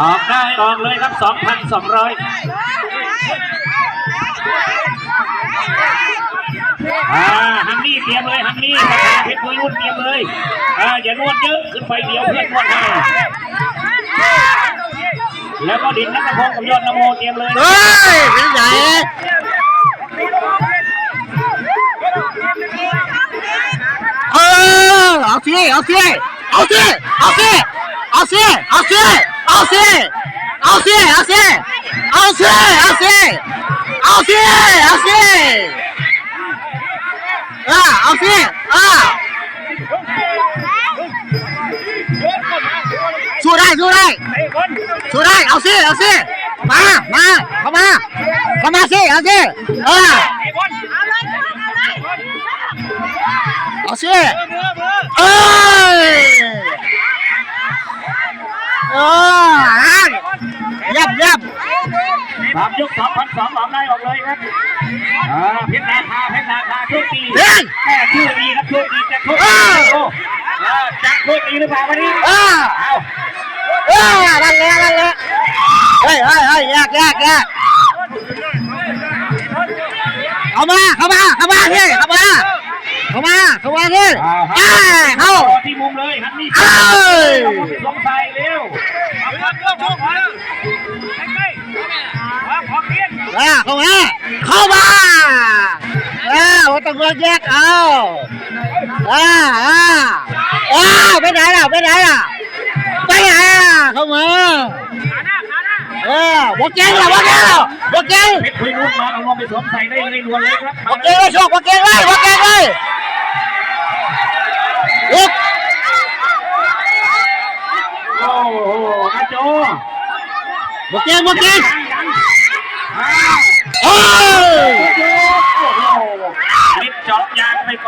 ออกได้ออกเลยครับ 2,200ฮันนี่เตรียมเลยฮันนี่กระถาเพชรคุยรุ่นเตรียมเลยอย่านวดเยอะขึ้นไปเดียวเพื่อนนวดให้แล้วก็ดินนัทพงศ์กับยอดนโมเตรียมเลยเฮ้ยเป็นใหญ่เอาสิเอาสิเอาสิเอาสิเอาสิเอาสิเอาสิเอาสิเอาสิเอาสิเอาสิเอาสิเอาสิเอาสิสู้ได้สู้ได้สู้ได้เอาสิเอาสิมาเข้ามาสิเอาสิเอาสิเอ้ยเย็บ3 ยก 2,200ออกได้ออกเลยครับเพชรนาคาโชคดีแต่โชคดีครับโชคดีจะโชคดีจะโชคดีหรือเปล่าวันนี้นั่นแหละเฮ้ยแยกเข้ามาพี่เข้ามาพี่เข้าที่มุมเลยฮันนี่ลงใส่เร็วเข้ามาต้องแยกเอาไปไหนล่ะเข้ามาบอกเก่งเพชรคุยรุ่นมาเอาลงไปสวมใส่ได้เลยนวลเลยครับบอกเก่งเลยโชคบอกเก่งเลยลุกโอ้โหอาโจบอกเก่งโอ้